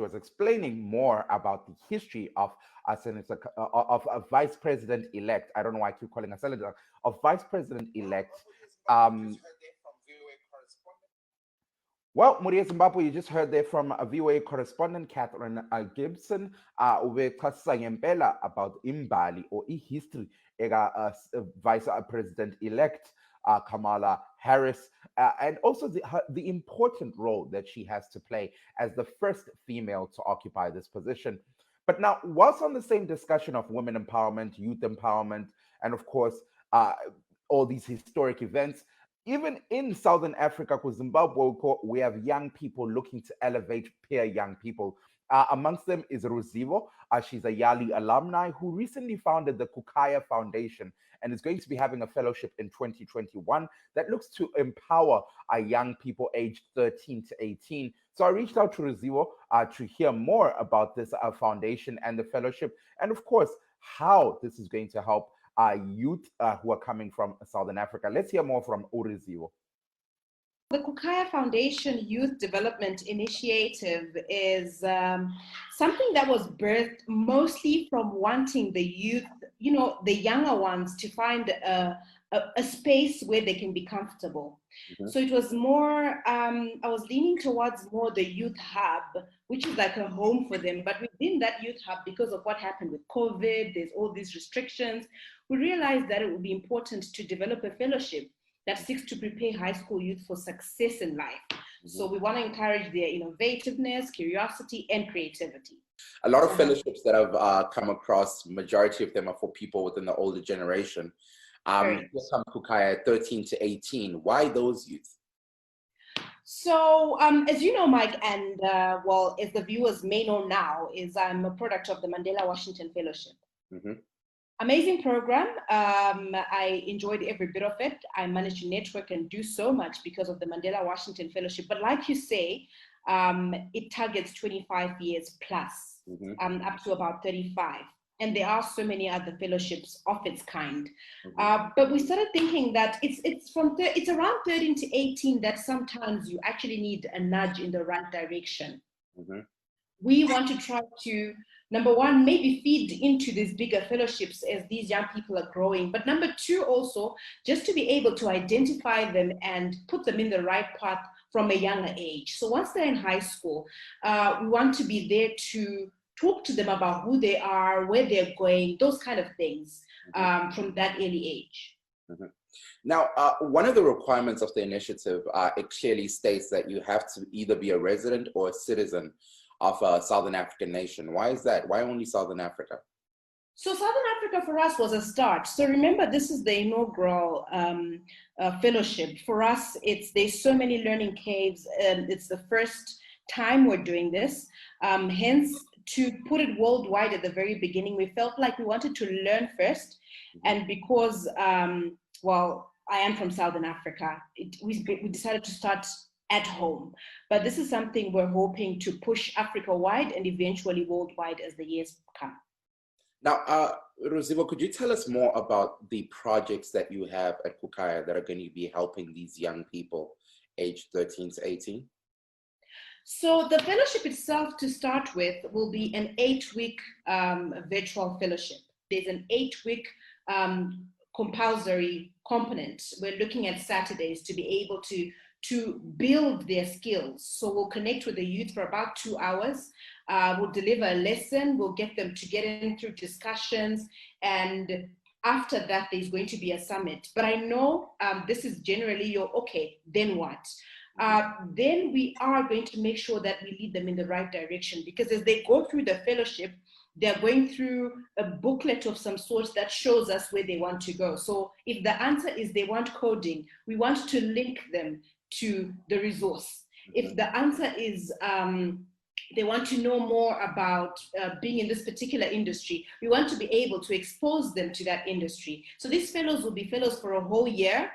S1: was explaining more about the history of a vice president-elect. I don't know why I keep calling her senator. Of vice president-elect. Well, Maria Zimbabwe, you just heard there from a VOA correspondent Catherine Gibson. About imbali or history vice president-elect Kamala Harris, and also the important role that she has to play as the first female to occupy this position. But now, whilst on the same discussion of women empowerment, youth empowerment, and of course, all these historic events, even in Southern Africa, Zimbabwe, we have young people looking to elevate peer young people. Amongst them is Ruzivo. She's a Yali alumni who recently founded the Kukaya Foundation and is going to be having a fellowship in 2021 that looks to empower young people aged 13 to 18. So I reached out to Ruzivo to hear more about this foundation and the fellowship, and of course, how this is going to help youth who are coming from Southern Africa. Let's hear more from Ruzivo.
S19: The Kukaya Foundation Youth Development Initiative is something that was birthed mostly from wanting the youth, the younger ones, to find a space where they can be comfortable. Mm-hmm. So it was more, I was leaning towards more the youth hub, which is like a home for them. But within that youth hub, because of what happened with COVID, there's all these restrictions, we realized that it would be important to develop a fellowship that seeks to prepare high school youth for success in life. Mm-hmm. So we want to encourage their innovativeness, curiosity, and creativity.
S1: A lot of fellowships that I've come across, majority of them are for people within the older generation. Right. Some Kukaya 13 to 18. Why those youth?
S19: So, as you know, Mike, and well, as the viewers may know now, is I'm a product of the Mandela Washington Fellowship. Mm-hmm. Amazing program. I enjoyed every bit of it. I managed to network and do so much because of the Mandela Washington Fellowship. But like you say, it targets 25 years plus, up to about 35. And there are so many other fellowships of its kind. But we started thinking that it's around 13 to 18 that sometimes you actually need a nudge in the right direction. We want to try to, number one, maybe feed into these bigger fellowships as these young people are growing. But number two, also, just to be able to identify them and put them in the right path from a younger age. So once they're in high school, we want to be there to talk to them about who they are, where they're going, those kind of things from that early age.
S1: Now, one of the requirements of the initiative, it clearly states that you have to either be a resident or a citizen of a Southern African nation. Why is that? Why only Southern Africa?
S19: So Southern Africa for us was a start. So remember, this is the inaugural fellowship. For us, there's so many learning caves. It's the first time we're doing this. Hence, to put it worldwide at the very beginning, we felt like we wanted to learn first. And because, well, I am from Southern Africa, we decided to start at home. But this is something we're hoping to push Africa-wide and eventually worldwide as the years come.
S1: Now, Rosivo, could you tell us more about the projects that you have at Kukaya that are going to be helping these young people aged 13 to 18?
S19: So the fellowship itself, to start with, will be an 8-week virtual fellowship. There's an 8-week compulsory component. We're looking at Saturdays to be able to build their skills. So we'll connect with the youth for about 2 hours. We'll deliver a lesson. We'll get them to get in through discussions. And after that, there's going to be a summit. But I know this is generally your, okay, then what? Then we are going to make sure that we lead them in the right direction, because as they go through the fellowship, they're going through a booklet of some sort that shows us where they want to go. So if the answer is they want coding, we want to link them to the resource. If the answer is they want to know more about being in this particular industry, we want to be able to expose them to that industry. So these fellows will be fellows for a whole year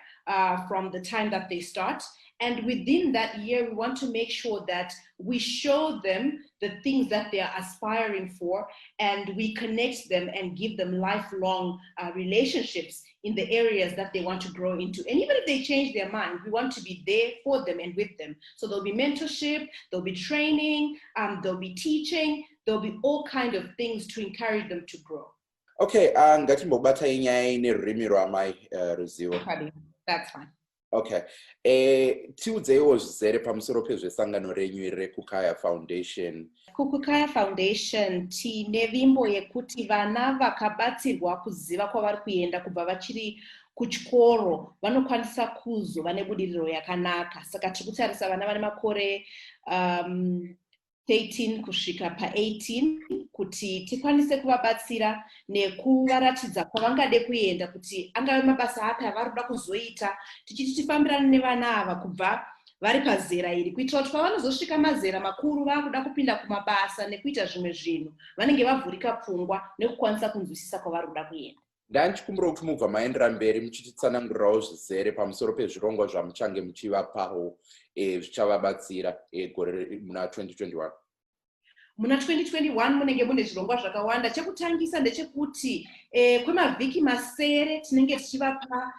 S19: from the time that they start. And within that year, we want to make sure that we show them the things that they are aspiring for, and we connect them and give them lifelong relationships in the areas that they want to grow into. And even if they change their mind, we want to be there for them and with them. So there'll be mentorship, there'll be training, there'll be teaching, there'll be all kinds of things to encourage them to grow.
S1: Okay, that's
S19: fine.
S1: Okay. Tiudzewo zvizere pamusoro pezvesangano renyu reKukaya Foundation.
S19: KuKukaya Foundation tine vimbo yekuti vana vakabatsirwa kuziva kwavari kuenda kubva vachiri kuchikoro vanokwanisa kuzova nebudiriro yakanaka. Saka tiri kutarisa vana vane makore 13 kusvika pa18 kuti tikwanise kuvabatsira nekuvaratidza kwavangade kuenda, kuti angave mabasa api avari kuda kuzoita, tichiti tifambirane nevana ava kubva vari pazera iri, kuitira kuti pavanozosvika mazera makuru vakuda kupinda kumabasa nekuita zvimwe zvinhu, vanenge vavhurika pfungwa nekukwanisa kunzwisisa kwavari kuda kuenda.
S1: Ndanchikumbira kuti mubva maendera mberi muchititsanangurirawo zvizere pamusoro pezvirongwa zvamuchange muchivapawo zvichavabatsira gore muna 2021.
S19: Muna 2021 munenge mune zvirongwa zvakawanda. Chekutangisa ndechekuti kwemavhiki masere tinenge tichivapa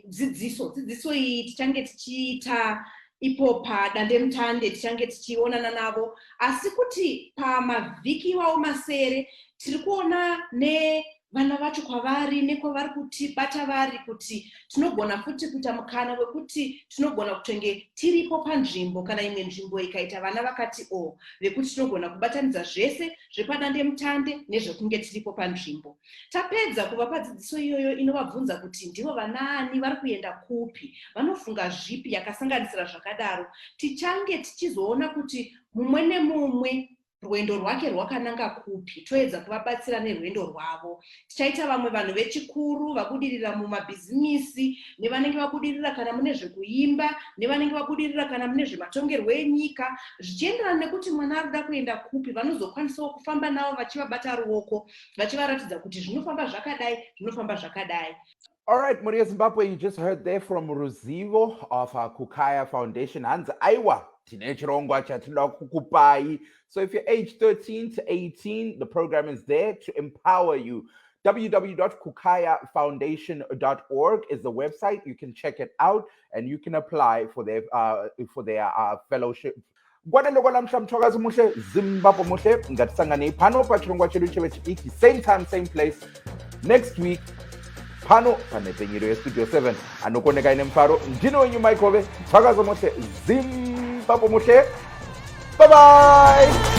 S19: dzidziso iyi tichange tichiita ipo padandemutande, tichange tichionana navo, asi kuti pamavhiki iwawo masere tiri kuona vana vacho kwavari nekwavari kutibata vari, kuti tinogona futi kuita mukana wekuti tinogona kutonge tiripo panzvimbo kana imwe nzvimbo ikaita vana vakati vekuti tinogona kubatanidza zvese zvepadandemutande nezvekunge tiripo panzvimbo. Tapedza kuvapa dzidziso iyoyo inovabvunza kuti ndivo vanaani, vari kuenda kupi, vanofunga zvipi, yakasanganisira zvakadaro, tichange tichizoona kuti mumwe nemumwe rwendo rwake rwakananga kupi, toedza kuvabatsira nerwendo rwavo. Tichaita vamwe vanhu vechikuru vabudirira mumabhizimisi, nevanenge vabudirira kana mune zvekuimba, nevanenge vabudirira kana mune zvematongerwo enyika, zvichienderana nekuti mwana arikuda kuenda kupi, vanozokwanisawo kufamba navo vachivabata ruoko, vachivaratidza kuti zvinofamba zvakadai, zvinofamba zvakadai.
S1: All right, Maria Zimbabwe, you just heard there from Ruzivo of Kukaya Foundation. Hands Aiwa, so if you're age 13 to 18, the program is there to empower you. www.kukayafoundation.org is the website. You can check it out and you can apply for their fellowship. Same time, same place. Next week, pano panepenyero yestudio 7 anokoneka ine mfaro ndino wenyu Mike Hove. Zimbabwe muhle. Bye bye.